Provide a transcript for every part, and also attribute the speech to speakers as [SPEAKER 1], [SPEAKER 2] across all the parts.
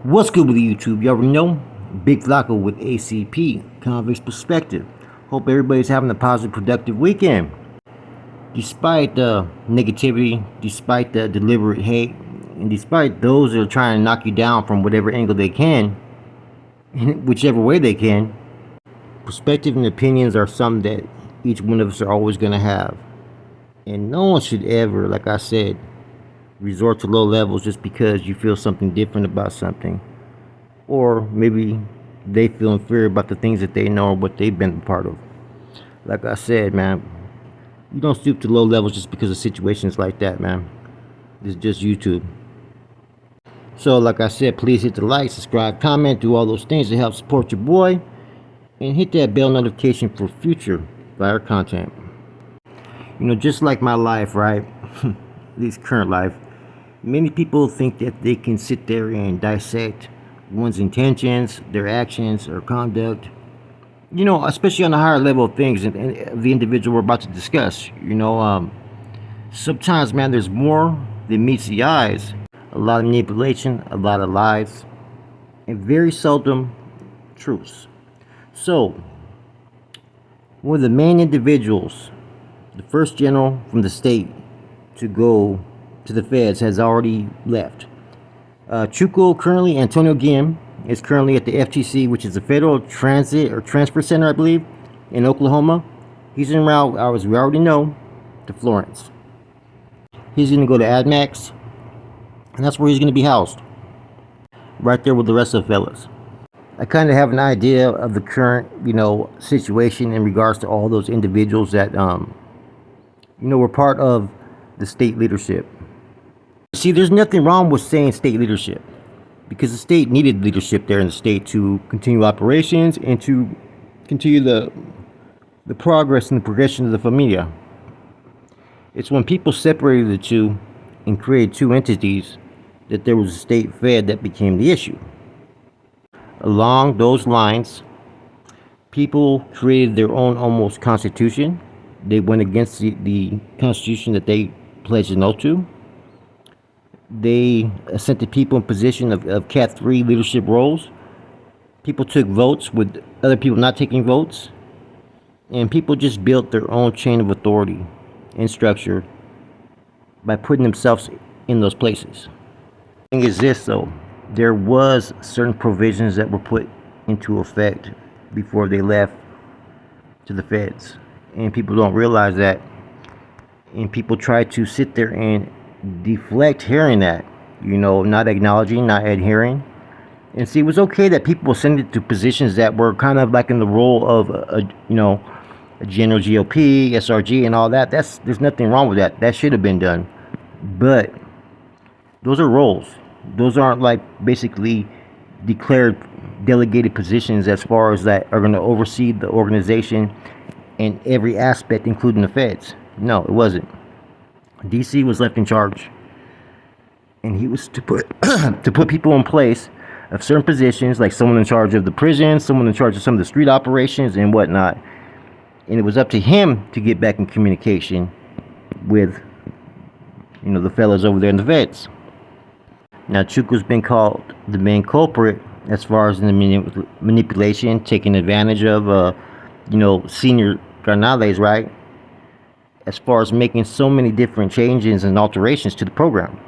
[SPEAKER 1] What's good with YouTube? You already know. Big Flacco with ACP, Convicts Perspective. Hope everybody's having a positive, productive weekend. Despite the negativity, despite the deliberate hate, and despite those that are trying to knock you down from whatever angle they can, whichever way they can, perspective and opinions are something that each one of us are always going to have. And no one should ever, like I said, resort to low levels just because you feel something different about something. Or maybe they feel inferior about the things that they know or what they've been a part of. Like I said, man, you don't stoop to low levels just because of situations like that, man. It's just YouTube. So, like I said, please hit the like, subscribe, comment, do all those things to help support your boy. And hit that bell notification for future fire content. You know, just like my life, right? At least current life. Many people think that they can sit there and dissect one's intentions, their actions, or conduct. You know, especially on the higher level of things and the individual we're about to discuss. You know, sometimes, man, there's more than meets the eyes. A lot of manipulation, a lot of lies, and very seldom truths. So, one of the main individuals, the first general from the state to go to the feds, has already left. CHUCO currently, Antonio Gim, is currently at the FTC, which is the Federal Transit or Transfer Center, I believe, in Oklahoma. He's en route, as we already know, to Florence. He's going to go to AdMax, and that's where he's going to be housed, right there with the rest of the fellas. I kind of have an idea of the current, situation in regards to all those individuals that, were part of the state leadership. See, there's nothing wrong with saying state leadership, because the state needed leadership there in the state to continue operations and to continue the progress and the progression of the familia. It's when people separated the two and created two entities that there was a state fed that became the issue. Along those lines, people created their own almost constitution. They went against the constitution that they pledged an oath to. They assented people in position of Cat 3 leadership roles. People took votes with other people not taking votes. And people just built their own chain of authority and structure by putting themselves in those places. The thing is this, though. There was certain provisions that were put into effect before they left to the feds. And people don't realize that. And people try to sit there and deflect hearing that, not acknowledging, not adhering. And see, it was okay that people ascended to positions that were kind of like in the role of a general GOP, SRG, and all that. There's nothing wrong with that. That should have been done. But those are roles. Those aren't like basically declared delegated positions as far as that are going to oversee the organization in every aspect, including the feds. No, it wasn't. DC was left in charge, and he was to put to put people in place of certain positions, like someone in charge of the prison, someone in charge of some of the street operations and whatnot. And it was up to him to get back in communication with, the fellas over there in the feds. Now, Chuku's been called the main culprit as far as the manipulation, taking advantage of, senior carnales, right? As far as making so many different changes and alterations to the program.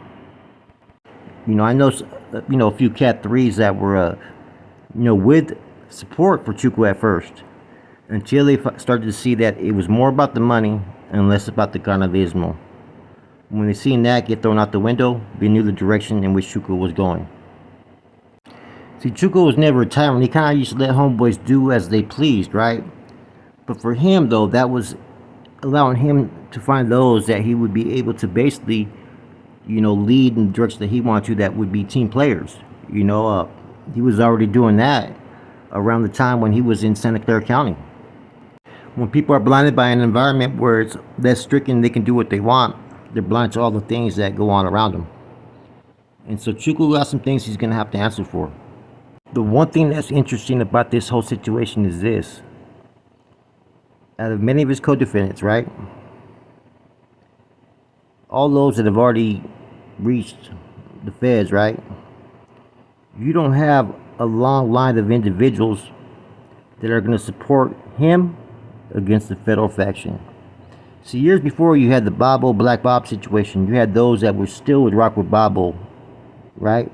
[SPEAKER 1] I know, a few Cat 3s that were, with support for Chuku at first, until they started to see that it was more about the money and less about the carnalismo. When they seen that get thrown out the window, they knew the direction in which Chuku was going. See, Chuku was never a tyrant. He kind of used to let homeboys do as they pleased, right? But for him, though, that was allowing him to find those that he would be able to basically, lead in the direction that he wanted to, that would be team players. He was already doing that around the time when he was in Santa Clara County. When people are blinded by an environment where it's less strict and they can do what they want, they're blind to all the things that go on around them. And so Chuku got some things he's going to have to answer for. The one thing that's interesting about this whole situation is this. Out of many of his co-defendants, right? All those that have already reached the feds, right? you don't have a long line of individuals that are going to support him against the federal faction. See, years before, you had the Bobo Black Bob situation. You had those that were still would rock with Bobo, right?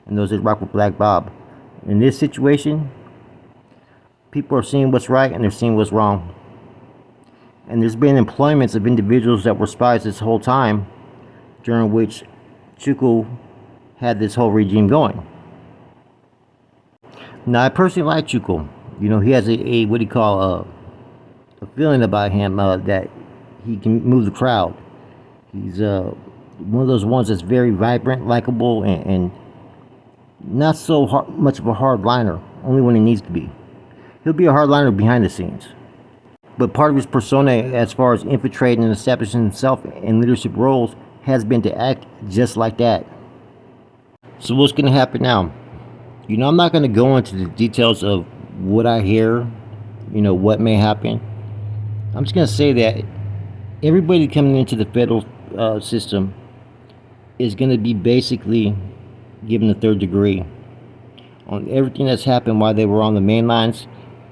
[SPEAKER 1] And those that rock with Black Bob. In this situation, people are seeing what's right and they're seeing what's wrong. And there's been employments of individuals that were spies this whole time, during which Chuku had this whole regime going. Now, I personally like Chuku. You know, he has a what do you call a feeling about him that he can move the crowd. He's one of those ones that's very vibrant, likable, and not so much of a hardliner. Only when he needs to be. He'll be a hardliner behind the scenes. But part of his persona, as far as infiltrating and establishing himself in leadership roles, has been to act just like that. So what's going to happen now? You know, I'm not going to go into the details of what I hear, you know, what may happen. I'm just going to say that everybody coming into the federal system is going to be basically given a third degree on everything that's happened while they were on the main lines,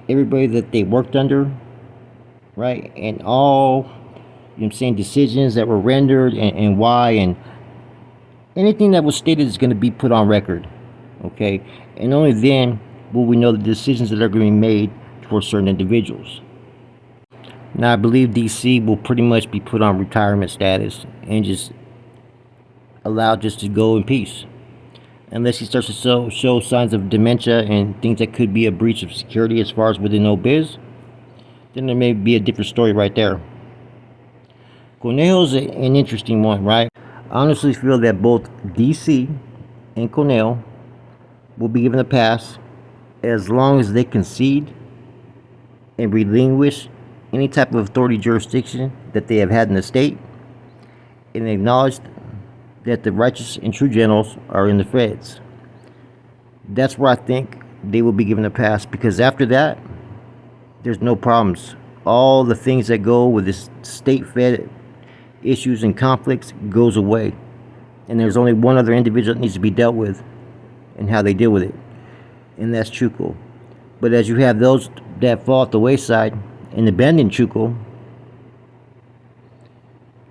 [SPEAKER 1] everybody that they worked under, right? And all, you know what I'm saying, decisions that were rendered and why, and anything that was stated is going to be put on record, okay? And only then will we know the decisions that are going to be made for certain individuals. Now, I believe DC will pretty much be put on retirement status and just allowed just to go in peace. Unless he starts to show signs of dementia and things that could be a breach of security as far as within no biz, then there may be a different story right there. Conejo's an interesting one, right? I honestly feel that both DC and Conejo will be given a pass as long as they concede and relinquish any type of authority jurisdiction that they have had in the state and acknowledge that the righteous and true generals are in the FEDS. That's where I think they will be given a pass, because after that, there's no problems. All the things that go with this state Fed issues and conflicts goes away. And there's only one other individual that needs to be dealt with and how they deal with it. And that's CHUCO. But as you have those that fall at the wayside and abandon CHUCO,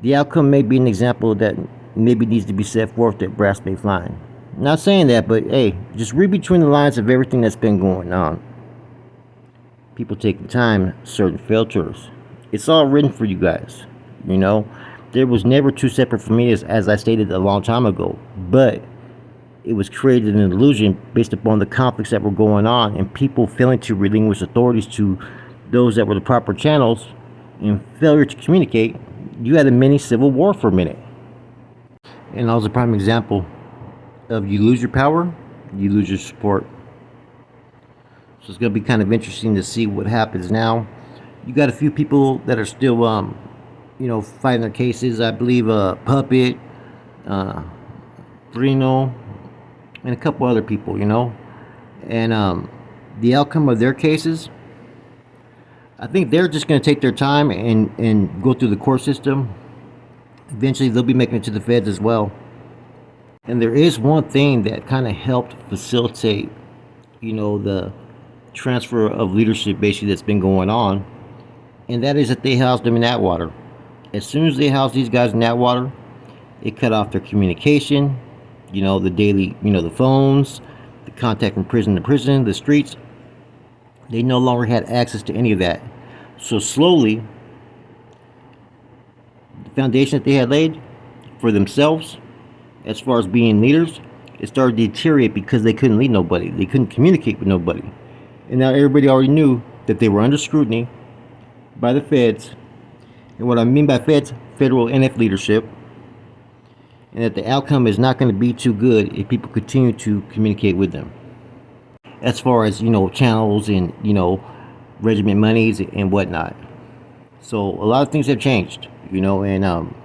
[SPEAKER 1] the outcome may be an example that maybe needs to be set forth at Brass Bay Flying. Not saying that, but hey, just read between the lines of everything that's been going on. People taking time, certain filters. It's all written for you guys. You know, there was never two separate familias, as I stated a long time ago. But it was created an illusion based upon the conflicts that were going on and people failing to relinquish authorities to those that were the proper channels, and failure to communicate. You had a mini civil war for a minute. And that was a prime example of you lose your power, you lose your support. So it's going to be kind of interesting to see what happens now. You got a few people that are still, you know, fighting their cases. I believe Puppet, Reno, and a couple other people, you know. And the outcome of their cases, I think they're just going to take their time and go through the court system. Eventually, they'll be making it to the feds as well. And there is one thing that kind of helped facilitate, you know, the transfer of leadership basically that's been going on. And that is that they housed them in Atwater. As soon as they housed these guys in Atwater, it cut off their communication, you know, the daily, you know, the phones, the contact from prison to prison, the streets. They no longer had access to any of that. So slowly, the foundation that they had laid for themselves, as far as being leaders, it started to deteriorate because they couldn't lead nobody. They couldn't communicate with nobody. And now everybody already knew that they were under scrutiny by the feds. And what I mean by feds, federal NF leadership. And that the outcome is not going to be too good if people continue to communicate with them. As far as, you know, channels and, you know, regiment monies and whatnot. So a lot of things have changed, you know, and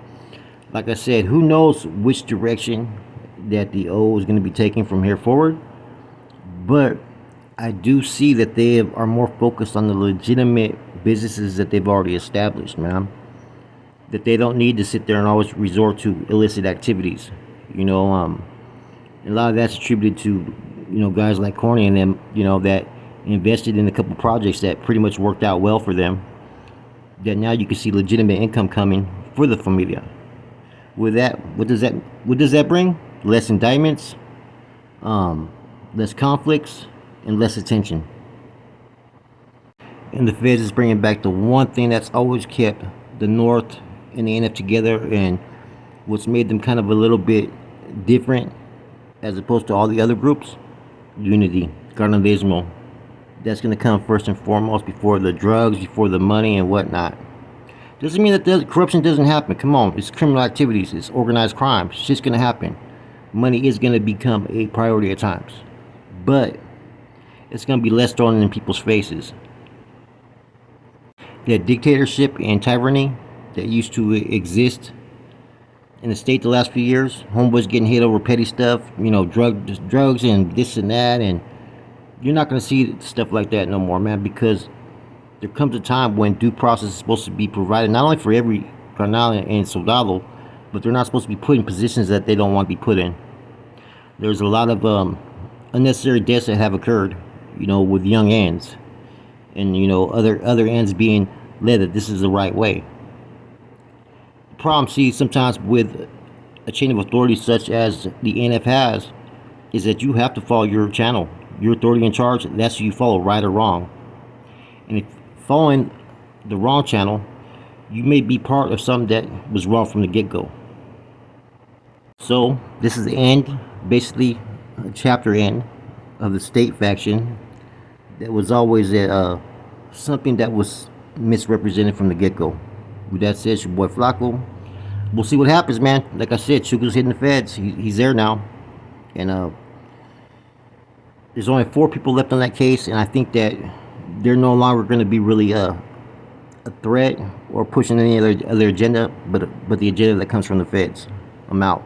[SPEAKER 1] like I said, who knows which direction that the O is going to be taking from here forward. But I do see that they are more focused on the legitimate businesses that they've already established, man. That they don't need to sit there and always resort to illicit activities, you know. A lot of that's attributed to, you guys like Corny and them, that invested in a couple projects that pretty much worked out well for them, that now you can see legitimate income coming for the familia. With that, what does that bring? Less indictments, less conflicts, and less attention. And the Feds is bringing back the one thing that's always kept the North and the NF together, and what's made them kind of a little bit different as opposed to all the other groups: unity, carnalismo. That's going to come first and foremost before the drugs, before the money and whatnot. Doesn't mean that corruption doesn't happen. Come on, it's criminal activities, it's organized crime. It's just going to happen. Money is going to become a priority at times, but it's going to be less thrown in people's faces. That dictatorship and tyranny that used to exist in the state the last few years, homeboys getting hit over petty stuff, drugs and this and that, and you're not going to see stuff like that no more, man, because there comes a time when due process is supposed to be provided not only for every carnal and soldado, but they're not supposed to be put in positions that they don't want to be put in. There's a lot of unnecessary deaths that have occurred, with young ends, and other ends being led that this is the right way. The problem, see, sometimes with a chain of authority such as the NF has, is that you have to follow your channel, your authority in charge. That's who you follow, right or wrong. And if following the wrong channel, you may be part of something that was wrong from the get-go. So this is the end, basically a chapter end of the state faction that was always something that was misrepresented from the get-go. With that said, it's your boy Flacco. We'll see what happens, man. Like I said, Chuku's hitting the feds. He's there now, and there's only 4 people left on that case, and I think that they're no longer going to be really a threat or pushing any other agenda, but the agenda that comes from the feds. I'm out.